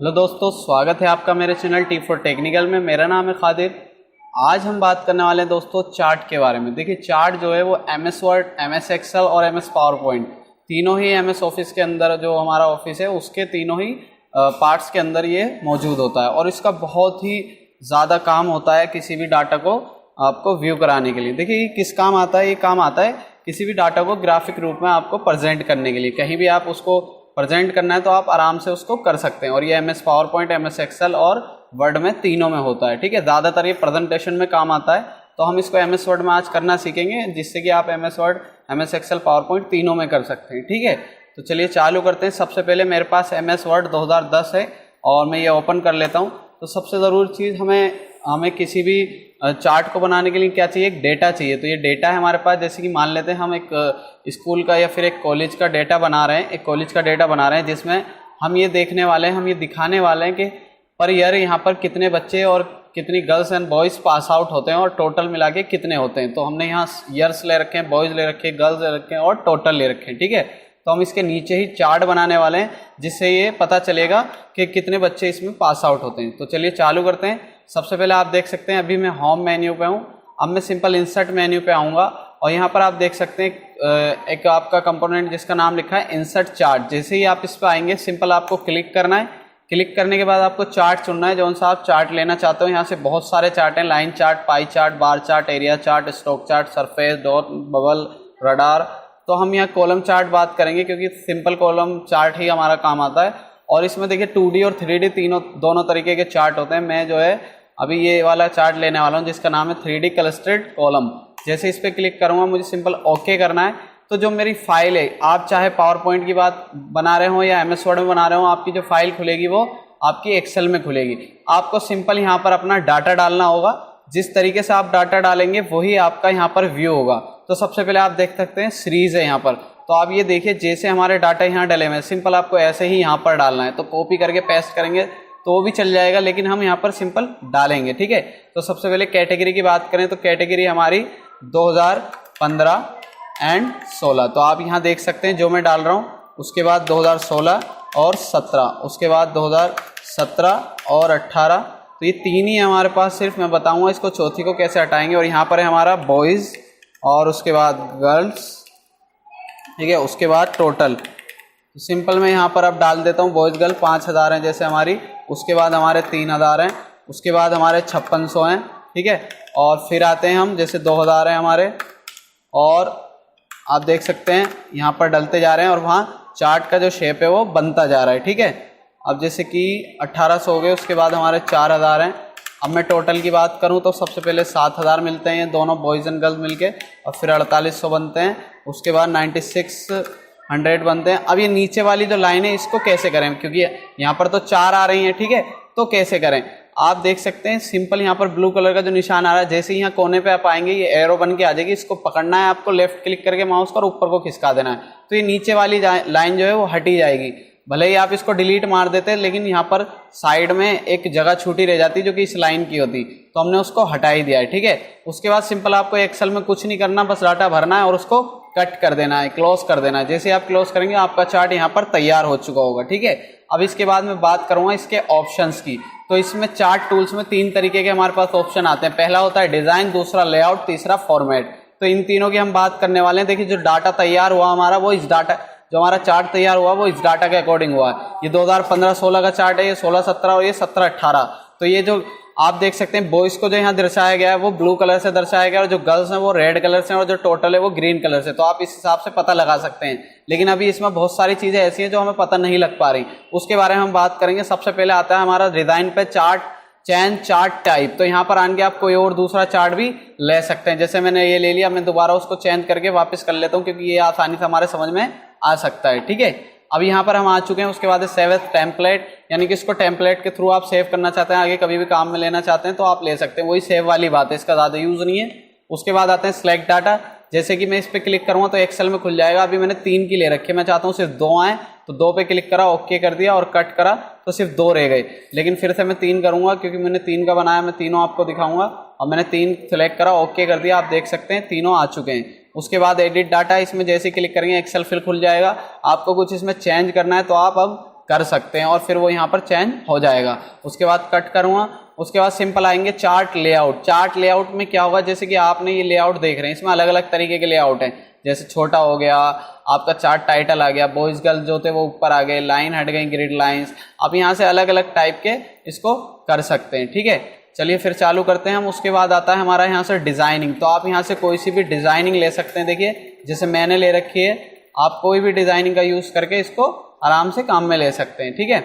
Hello दोस्तों, स्वागत है आपका मेरे चैनल टी फॉर टेक्निकल में। मेरा नाम है खादिर। आज हम बात करने वाले हैं दोस्तों चार्ट के बारे में। देखिए, चार्ट जो है वो एमएस वर्ड, एमएस एक्सेल और एमएस पावर पॉइंट तीनों ही एमएस ऑफिस के अंदर, जो हमारा ऑफिस है उसके तीनों ही पार्ट्स के अंदर ये मौजूद होता है और इसका बहुत ही ज़्यादा काम होता है किसी भी डाटा को आपको व्यू कराने के लिए। देखिए, ये किस काम आता है? ये काम आता है किसी भी डाटा को ग्राफिक रूप में आपको प्रेजेंट करने के लिए। कहीं भी आप उसको प्रेजेंट करना है तो आप आराम से उसको कर सकते हैं और ये MS PowerPoint, MS Excel और वर्ड में तीनों में होता है। ठीक है, ज़्यादातर ये प्रेजेंटेशन में काम आता है, तो हम इसको एमएस वर्ड में आज करना सीखेंगे, जिससे कि आप MS Word, MS Excel, PowerPoint तीनों में कर सकते हैं। ठीक है, तो चलिए चालू करते हैं। सबसे पहले मेरे पास एमएस वर्ड 2010 है और मैं ये ओपन कर लेता हूँ। तो सबसे ज़रूरी चीज़ हमें किसी भी चार्ट को बनाने के लिए क्या चाहिए? एक डेटा चाहिए। तो ये डेटा है हमारे पास। जैसे कि मान लेते हैं हम एक स्कूल का या फिर एक कॉलेज का डेटा बना रहे हैं, एक कॉलेज का डेटा बना रहे हैं जिसमें हम ये देखने वाले हैं, हम ये दिखाने वाले हैं कि पर ईयर यहाँ पर कितने बच्चे और कितनी girls and boys pass out होते हैं और टोटल मिला के कितने होते हैं। तो हमने यहाँ ईयर्स ले रखे हैं, बॉयज़ ले रखे हैं, गर्ल्स ले रखे हैं और टोटल ले रखे हैं। ठीक है, तो हम इसके नीचे ही चार्ट बनाने वाले हैं जिससे ये पता चलेगा कि कितने बच्चे इसमें पास आउट होते हैं। तो चलिए चालू करते हैं। सबसे पहले आप देख सकते हैं अभी मैं होम मेन्यू पे हूँ। अब मैं सिंपल इंसर्ट मेन्यू पे आऊँगा और यहाँ पर आप देख सकते हैं एक आपका कंपोनेंट जिसका नाम लिखा है इंसर्ट चार्ट। जैसे ही आप इस पर आएंगे, सिंपल आपको क्लिक करना है। क्लिक करने के बाद आपको चार्ट चुनना है, जौन सा आप चार्ट लेना चाहते हो। यहाँ से बहुत सारे चार्ट हैं, line chart, pie chart, bar chart, area chart, stock chart, surface, dot, bubble, radar. तो हम यहाँ कॉलम चार्ट बात करेंगे क्योंकि सिंपल कॉलम चार्ट ही हमारा काम आता है। और इसमें देखिए 2D और 3D दोनों तरीके के चार्ट होते हैं। मैं जो है अभी ये वाला चार्ट लेने वाला हूँ जिसका नाम है 3D क्लस्टर्ड कॉलम। जैसे इस पर क्लिक करूँगा, मुझे सिंपल ओके करना है। तो जो मेरी फाइल है, आप चाहे पावर पॉइंट की बात बना रहे हो या एमएस वर्ड में बना रहे हो, आपकी जो फाइल खुलेगी वो आपकी एक्सेल में खुलेगी। आपको सिंपल यहाँ पर अपना डाटा डालना होगा। जिस तरीके से आप डाटा डालेंगे वही आपका यहाँ पर व्यू होगा। तो सबसे पहले आप देख सकते हैं सीरीज है यहाँ पर। तो आप ये देखिए, जैसे हमारे डाटा यहाँ डले हुए हैं, सिंपल आपको ऐसे ही यहाँ पर डालना है। तो कॉपी करके पेस्ट करेंगे तो वो भी चल जाएगा, लेकिन हम यहाँ पर सिंपल डालेंगे। ठीक है, तो सबसे पहले कैटेगरी की बात करें तो कैटेगरी हमारी 2015 एंड 16। तो आप यहाँ देख सकते हैं जो मैं डाल रहा हूँ, उसके बाद 2016 और 17, उसके बाद 2017 और 18। तो ये तीन ही हमारे पास। सिर्फ मैं बताऊंगा इसको चौथी को कैसे हटाएंगे। और यहाँ पर है हमारा बॉयज़ और उसके बाद गर्ल्स। ठीक है, उसके बाद टोटल। तो सिंपल मैं यहाँ पर अब डाल देता हूँ बॉयज़ गर्ल 5000 हैं जैसे हमारी, उसके बाद हमारे 3000 हैं, उसके बाद हमारे 5600 हैं। ठीक है, और फिर आते हैं हम, जैसे 2000 हैं हमारे, और आप देख सकते हैं यहाँ पर डलते जा रहे हैं और वहाँ चार्ट का जो शेप है वो बनता जा रहा है। ठीक है, अब जैसे कि 1800 हो गए, उसके बाद हमारे 4000 हैं। अब मैं टोटल की बात करूं तो सबसे पहले 7000 मिलते हैं, ये दोनों बॉयज़ एंड गर्ल्स मिलके, और फिर 4800 बनते हैं, उसके बाद 9600 बनते हैं। अब ये नीचे वाली जो लाइन है इसको कैसे करें, क्योंकि यहाँ पर तो 4 आ रही हैं। ठीक है, तो कैसे करें? आप देख सकते हैं सिंपल यहाँ पर ब्लू कलर का जो निशान आ रहा है, जैसे ही यहाँ कोने पे आप आएंगे ये एरो बन के आ जाएगी। इसको पकड़ना है आपको, लेफ्ट क्लिक करके माउस पर ऊपर को खिसका देना है। तो ये नीचे वाली लाइन जो है वो हटी जाएगी। भले ही आप इसको डिलीट मार देते हैं, लेकिन यहाँ पर साइड में एक जगह छूटी रह जाती जो कि इस लाइन की होती, तो हमने उसको हटा ही दिया है। ठीक है, उसके बाद सिंपल आपको एक्सेल में कुछ नहीं करना, बस डाटा भरना है और उसको कट कर देना है, क्लोज कर देना है। जैसे आप क्लोज करेंगे आपका चार्ट यहाँ पर तैयार हो चुका होगा। ठीक है, अब इसके बाद मैं बात करूँगा इसके ऑप्शंस की। तो इसमें चार्ट टूल्स में 3 तरीके के हमारे पास ऑप्शन आते हैं। पहला होता है डिज़ाइन, दूसरा लेआउट, तीसरा फॉर्मेट। तो इन तीनों की हम बात करने वाले हैं। देखिए, जो डाटा तैयार हुआ हमारा, वो इस डाटा, जो हमारा चार्ट तैयार हुआ वो इस डाटा के अकॉर्डिंग हुआ है। ये 2015-16 का चार्ट है, ये 16-17 और ये 17-18। तो ये जो आप देख सकते हैं बॉयज़ को जो यहाँ दर्शाया गया है वो ब्लू कलर से दर्शाया गया है, और जो गर्ल्स हैं वो रेड कलर से, और जो टोटल है वो ग्रीन कलर से। तो आप इस हिसाब से पता लगा सकते हैं। लेकिन अभी इसमें बहुत सारी चीज़ें ऐसी हैं जो हमें पता नहीं लग पा रही, उसके बारे में हम बात करेंगे। सबसे पहले आता है हमारा डिज़ाइन पे चार्ट, चेंज चार्ट टाइप। तो यहाँ पर आने के आप कोई और दूसरा चार्ट भी ले सकते हैं। जैसे मैंने ये ले लिया, मैं दोबारा उसको चेंज करके वापस कर लेता हूँ क्योंकि ये आसानी से हमारे समझ में आ सकता है। ठीक है, अब यहाँ पर हम आ चुके हैं। उसके बाद सेव एज टेम्पलेट, यानी कि इसको टेम्पलेट के थ्रू आप सेव करना चाहते हैं, आगे कभी भी काम में लेना चाहते हैं तो आप ले सकते हैं। वही सेव वाली बात है, इसका ज़्यादा यूज़ नहीं है। उसके बाद आते हैं सिलेक्ट डाटा। जैसे कि मैं इस पर क्लिक करूँगा तो एक्सेल में खुल जाएगा। अभी मैंने 3 की ले रखी है, मैं चाहता हूँ सिर्फ 2 आए, तो 2 पे क्लिक करा, ओके कर दिया और कट करा तो सिर्फ 2 रह गए। लेकिन फिर से मैं 3 करूँगा क्योंकि मैंने 3 का बनाया, मैं तीनों आपको दिखाऊंगा। और मैंने 3 सेलेक्ट करा, ओके कर दिया, आप देख सकते हैं तीनों आ चुके हैं। उसके बाद एडिट डाटा, इसमें जैसे क्लिक करेंगे एक्सेल फिल खुल जाएगा। आपको कुछ इसमें चेंज करना है तो आप अब कर सकते हैं और फिर वो यहाँ पर चेंज हो जाएगा। उसके बाद कट करूँगा, उसके बाद सिंपल आएंगे चार्ट लेआउट। चार्ट लेआउट में क्या होगा, जैसे कि आपने ये लेआउट देख रहे हैं, इसमें अलग अलग तरीके के लेआउट हैं। जैसे छोटा हो गया, आपका चार्ट टाइटल आ गया, बॉयज गर्ल्स जो थे वो ऊपर आ गए, लाइन हट गई, ग्रिड लाइंस। आप यहाँ से अलग अलग टाइप के इसको कर सकते हैं। ठीक है, चलिए फिर चालू करते हैं हम। उसके बाद आता है हमारा यहाँ से डिज़ाइनिंग। तो आप यहाँ से कोई सी भी डिज़ाइनिंग ले सकते हैं। देखिए जैसे मैंने ले रखी है, आप कोई भी डिज़ाइनिंग का यूज़ करके इसको आराम से काम में ले सकते हैं। ठीक है,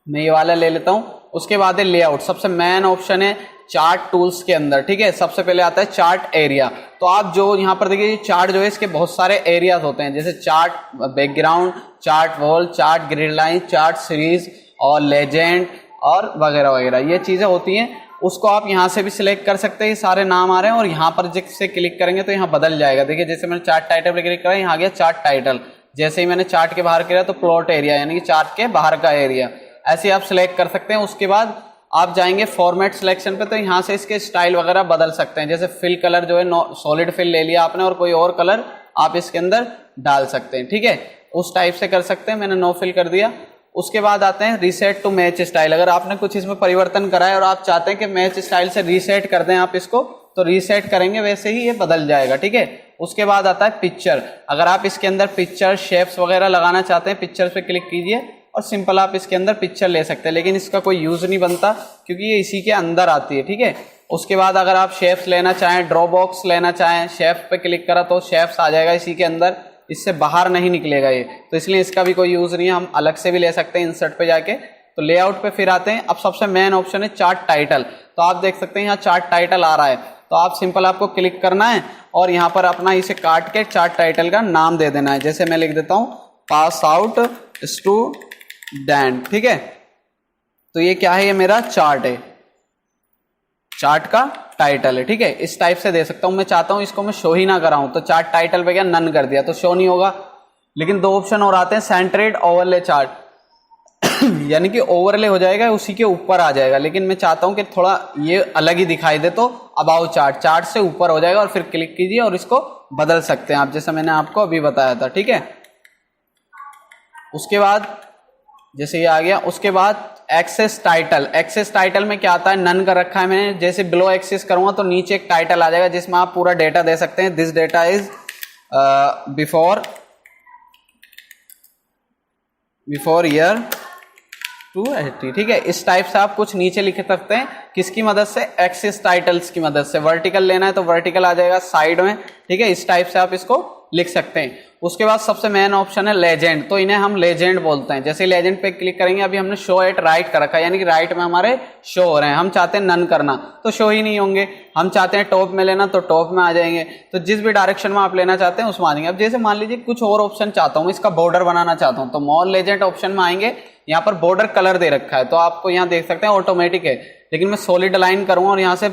मैं ये वाला ले लेता हूँ। उसके बाद है लेआउट। सबसे मेन ऑप्शन है चार्ट टूल्स के अंदर। ठीक है, सबसे पहले आता है चार्ट एरिया। तो आप जो यहाँ पर देखिए चार्ट जो है इसके बहुत सारे एरियाज होते हैं, जैसे chart background, chart wall, chart grid line, chart series और लेजेंड और वगैरह वगैरह, ये चीज़ें होती हैं। उसको आप यहाँ से भी सिलेक्ट कर सकते हैं। ये सारे नाम आ रहे हैं और यहाँ पर जिससे क्लिक करेंगे तो यहाँ बदल जाएगा। देखिए जैसे मैंने चार्ट टाइटल पर क्लिक करा, यहाँ आ गया चार्ट टाइटल। जैसे ही मैंने चार्ट के बाहर किया तो प्लॉट एरिया, यानी कि चार्ट के बाहर का एरिया, ऐसे आप सिलेक्ट कर सकते हैं। उसके बाद आप जाएंगे फॉर्मेट सिलेक्शन पे, तो यहाँ से इसके स्टाइल वगैरह बदल सकते हैं। जैसे फिल कलर जो है सॉलिड फिल ले लिया आपने और कोई और कलर आप इसके अंदर डाल सकते हैं। ठीक है, उस टाइप से कर सकते हैं। मैंने नो फिल कर दिया। उसके बाद आते हैं रीसेट टू मैच स्टाइल। अगर आपने कुछ इसमें परिवर्तन करा है और आप चाहते हैं कि मैच स्टाइल से रीसेट कर दें आप इसको, तो रीसेट करेंगे, वैसे ही ये बदल जाएगा। ठीक है, उसके बाद आता है पिक्चर। अगर आप इसके अंदर पिक्चर शेप्स वगैरह लगाना चाहते हैं, पिक्चर पे क्लिक कीजिए और सिंपल आप इसके अंदर पिक्चर ले सकते हैं, लेकिन इसका कोई यूज़ नहीं बनता क्योंकि ये इसी के अंदर आती है। ठीक है, उसके बाद अगर आप शेप्स लेना चाहें, ड्रॉ बॉक्स लेना चाहें, शेप पे क्लिक करा तो शेप्स आ जाएगा इसी के अंदर, इससे बाहर नहीं निकलेगा ये, तो इसलिए इसका भी कोई यूज़ नहीं है। हम अलग से भी ले सकते हैं इंसर्ट पे जाके। तो लेआउट पे फिर आते हैं। अब सबसे मेन ऑप्शन है चार्ट टाइटल। तो आप देख सकते हैं यहाँ चार्ट टाइटल आ रहा है, तो आप सिंपल आपको क्लिक करना है और यहाँ पर अपना इसे काट के चार्ट टाइटल का नाम दे देना है। जैसे मैं लिख देता हूँ पास आउट स्टूडेंट। ठीक है, तो ये क्या है, ये मेरा चार्ट है, चार्ट का टाइटल है। ठीक है, इस टाइप से दे सकता हूँ। मैं चाहता हूँ इसको मैं शो ही ना कराऊं, तो चार्ट टाइटल पे क्या नन कर दिया तो शो नहीं होगा। लेकिन दो ऑप्शन और आते हैं, सेंटर्ड ओवरले चार्ट यानी कि ओवरले हो जाएगा, उसी के ऊपर आ जाएगा। लेकिन मैं चाहता हूं कि थोड़ा ये अलग ही दिखाई दे, तो अबाउट चार्ट, चार्ट से ऊपर हो जाएगा और फिर क्लिक कीजिए और इसको बदल सकते हैं आप, जैसा मैंने आपको अभी बताया था। ठीक है, उसके बाद जैसे ये आ गया। उसके बाद एक्सेस टाइटल। एक्सेस टाइटल में क्या आता है, नन कर रखा है मैंने। जैसे बिलो एक्सेस करूंगा तो नीचे एक टाइटल आ जाएगा जिसमें आप पूरा डेटा दे सकते हैं। This data is before year 280। ठीक है, इस टाइप से आप कुछ नीचे लिख सकते हैं। किसकी मदद से, एक्सेस टाइटल्स की मदद से। वर्टिकल लेना है तो वर्टिकल आ जाएगा साइड में। ठीक है, इस टाइप से आप इसको लिख सकते हैं। उसके बाद सबसे मेन ऑप्शन है लेजेंड। तो इन्हें हम लेजेंड बोलते हैं। जैसे लेजेंड पे क्लिक करेंगे, अभी हमने शो एट राइट कर रखा है, यानी कि राइट में हमारे शो हो रहे हैं। हम चाहते हैं नन करना तो शो ही नहीं होंगे। हम चाहते हैं टॉप में लेना तो टॉप में आ जाएंगे। तो जिस भी डायरेक्शन में आप लेना चाहते हैं उसमें आ जाएंगे। अब जैसे मान लीजिए कुछ और ऑप्शन चाहता हूँ, इसका बॉर्डर बनाना चाहता हूँ, तो मोर लेजेंड ऑप्शन में आएंगे। यहाँ पर बॉर्डर कलर दे रखा है, तो आपको यहाँ देख सकते हैं ऑटोमेटिक है। लेकिन मैं सॉलिड अलाइन करूँगा और यहाँ से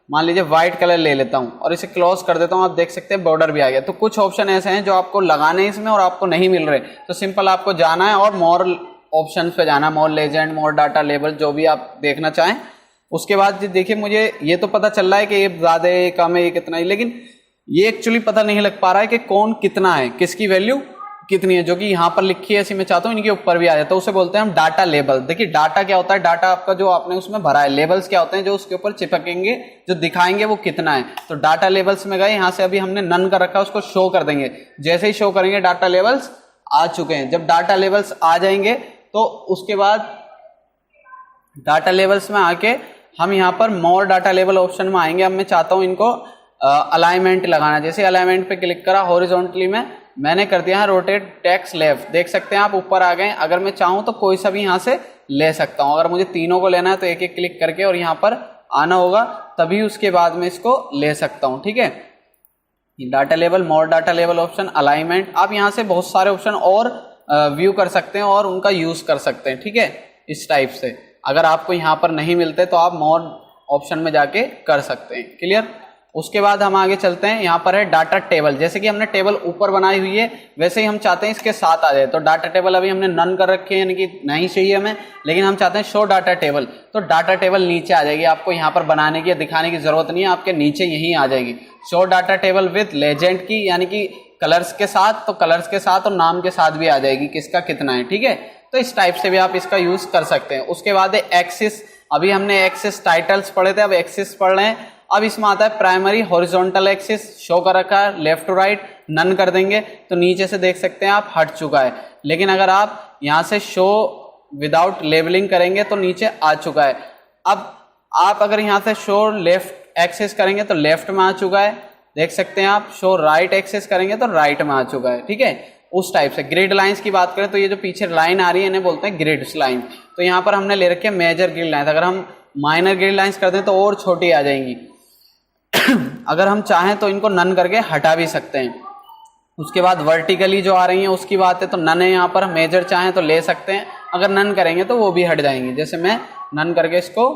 मान लीजिए व्हाइट कलर ले लेता हूँ और इसे क्लोज कर देता हूँ। आप देख सकते हैं बॉर्डर भी आ गया। तो कुछ ऑप्शन ऐसे हैं जो आपको लगाने हैं इसमें और आपको नहीं मिल रहे, तो सिंपल आपको जाना है और मोर ऑप्शंस पे जाना है, मोर लेजेंड, मोर डाटा लेबल, जो भी आप देखना चाहें। उसके बाद देखिए मुझे ये तो पता चल रहा है कि ये ज़्यादा है, कम है, ये कितना है, लेकिन ये एक्चुअली पता नहीं लग पा रहा है कि कौन कितना है, किसकी वैल्यू कितनी है, जो कि यहाँ पर लिखी है। ऐसी मैं चाहता हूँ इनके ऊपर भी आ जाए, तो उसे बोलते हैं हम डाटा लेबल। देखिए डाटा क्या होता है, डाटा आपका जो आपने उसमें भरा है। लेबल्स क्या होते हैं, जो उसके ऊपर चिपकेंगे, जो दिखाएंगे वो कितना है। तो डाटा लेबल्स में गए, यहाँ से अभी हमने नन कर रखा है, उसको शो कर देंगे। जैसे ही शो करेंगे डाटा लेबल्स आ चुके हैं। जब डाटा लेबल्स आ जाएंगे तो उसके बाद डाटा लेबल्स में आके हम यहाँ पर मोर डाटा लेबल ऑप्शन में आएंगे। अब मैं चाहता हूँ इनको अलाइनमेंट लगाना। जैसे अलाइनमेंट पे क्लिक करा, हॉरिजॉन्टली में मैंने कर दिया है रोटेट टेक्स्ट लेफ्ट। देख सकते हैं आप ऊपर आ गए। अगर मैं चाहूँ तो कोई सा भी यहाँ से ले सकता हूँ। अगर मुझे तीनों को लेना है तो एक एक क्लिक करके और यहाँ पर आना होगा, तभी उसके बाद में इसको ले सकता हूँ। ठीक है, डाटा लेबल, मोर डाटा लेबल ऑप्शन, अलाइनमेंट। आप यहाँ से बहुत सारे ऑप्शन और व्यू कर सकते हैं और उनका यूज कर सकते हैं। ठीक है, इस टाइप से अगर आपको यहाँ पर नहीं मिलते तो आप मोर ऑप्शन में जाके कर सकते हैं। क्लियर। उसके बाद हम आगे चलते हैं। यहाँ पर है डाटा टेबल। जैसे कि हमने टेबल ऊपर बनाई हुई है, वैसे ही हम चाहते हैं इसके साथ आ जाए। तो डाटा टेबल अभी हमने नन कर रखे हैं, यानी कि नहीं चाहिए हमें, लेकिन हम चाहते हैं शो डाटा टेबल। तो डाटा टेबल नीचे आ जाएगी, आपको यहाँ पर बनाने की, दिखाने की जरूरत नहीं है, आपके नीचे यहीं आ जाएगी। Show data table with legend की, यानी कि कलर्स के साथ, तो कलर्स के साथ और नाम के साथ भी आ जाएगी किसका कितना है। ठीक है, तो इस टाइप से भी आप इसका यूज कर सकते हैं। उसके बाद है एक्सिस, अभी हमने एक्सिस टाइटल्स पढ़े थे, अब एक्सिस पढ़ रहे हैं। अब इसमें आता है प्राइमरी हॉरिजॉन्टल एक्सिस, शो कर रखा है लेफ्ट टू राइट, नन कर देंगे तो नीचे से देख सकते हैं आप हट चुका है। लेकिन अगर आप यहाँ से शो विदाउट लेबलिंग करेंगे तो नीचे आ चुका है। अब आप अगर यहाँ से शो लेफ्ट एक्सिस करेंगे तो लेफ्ट में आ चुका है, देख सकते हैं आप। शो राइट एक्सिस करेंगे तो राइट में आ चुका है, ठीक है। उस टाइप से ग्रिड लाइंस की बात करें तो ये जो पीछे लाइन आ रही है इन्हें बोलते हैं ग्रिड्स लाइन। तो यहाँ पर हमने ले रखे हैं मेजर ग्रिड लाइंस, अगर हम माइनर ग्रिड लाइंस करते हैं तो और छोटी आ जाएंगी। अगर हम चाहें तो इनको नन करके हटा भी सकते हैं। उसके बाद वर्टिकली जो आ रही है उसकी बात है तो नन है यहाँ पर, मेजर चाहें तो ले सकते हैं, अगर नन करेंगे तो वो भी हट जाएंगी। जैसे मैं नन करके इसको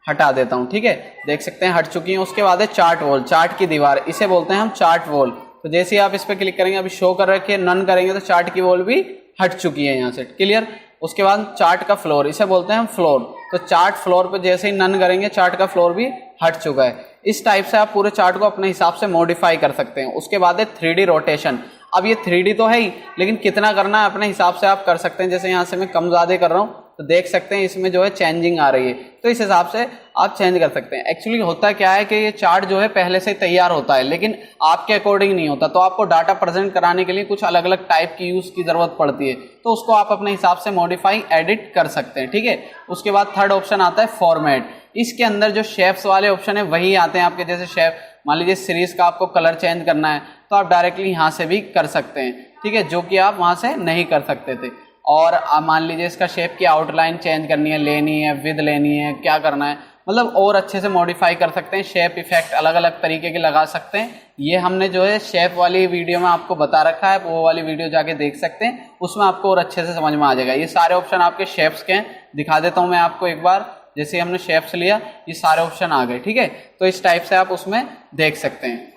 हटा देता हूँ, ठीक है, देख सकते हैं हट चुकी हैं। उसके बाद है चार्ट वॉल, चार्ट की दीवार, इसे बोलते हैं हम चार्ट वॉल। तो जैसे ही आप इस पर क्लिक करेंगे, अभी शो कर रखी है, नन करेंगे तो चार्ट की वॉल भी हट चुकी है यहाँ से, क्लियर। उसके बाद चार्ट का फ्लोर, इसे बोलते हैं हम फ्लोर। तो चार्ट फ्लोर पे जैसे ही नन करेंगे चार्ट का फ्लोर भी हट चुका है। इस टाइप से आप पूरे चार्ट को अपने हिसाब से मॉडिफाई कर सकते हैं। उसके बाद है 3D रोटेशन। अब ये 3D तो है ही, लेकिन कितना करना है अपने हिसाब से आप कर सकते हैं। जैसे यहाँ से मैं कम ज़्यादा कर रहा हूँ तो देख सकते हैं इसमें जो है चेंजिंग आ रही है, तो इस हिसाब से आप चेंज कर सकते हैं। एक्चुअली होता क्या है कि ये चार्ट जो है पहले से तैयार होता है, लेकिन आपके अकॉर्डिंग नहीं होता, तो आपको डाटा प्रेजेंट कराने के लिए कुछ अलग अलग टाइप की यूज़ की ज़रूरत पड़ती है, तो उसको आप अपने हिसाब से मॉडिफाई एडिट कर सकते हैं, ठीक है। उसके बाद थर्ड ऑप्शन आता है फॉर्मेट। इसके अंदर जो शेप्स वाले ऑप्शन है वही आते हैं आपके। जैसे शेप, मान लीजिए सीरीज का आपको कलर चेंज करना है तो आप डायरेक्टली यहाँ से भी कर सकते हैं, ठीक है, जो कि आप वहाँ से नहीं कर सकते थे। और मान लीजिए इसका शेप की आउटलाइन चेंज करनी है, लेनी है, विद लेनी है, क्या करना है, मतलब और अच्छे से मॉडिफाई कर सकते हैं। शेप इफेक्ट अलग अलग तरीके के लगा सकते हैं। ये हमने जो है शेप वाली वीडियो में आपको बता रखा है, वो वाली वीडियो जाके देख सकते हैं, उसमें आपको और अच्छे से समझ में आ जाएगा। ये सारे ऑप्शन आपके शेप्स के हैं, दिखा देता हूँ मैं आपको एक बार। जैसे हमने शेप्स लिया, ये सारे ऑप्शन आ गए, ठीक है। तो इस टाइप से आप उसमें देख सकते हैं।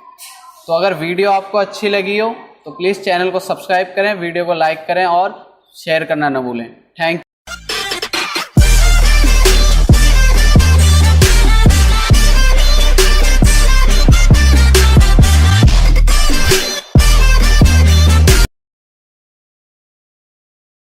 तो अगर वीडियो आपको अच्छी लगी हो तो प्लीज़ चैनल को सब्सक्राइब करें, वीडियो को लाइक करें और शेयर करना न भूलें। Thank you.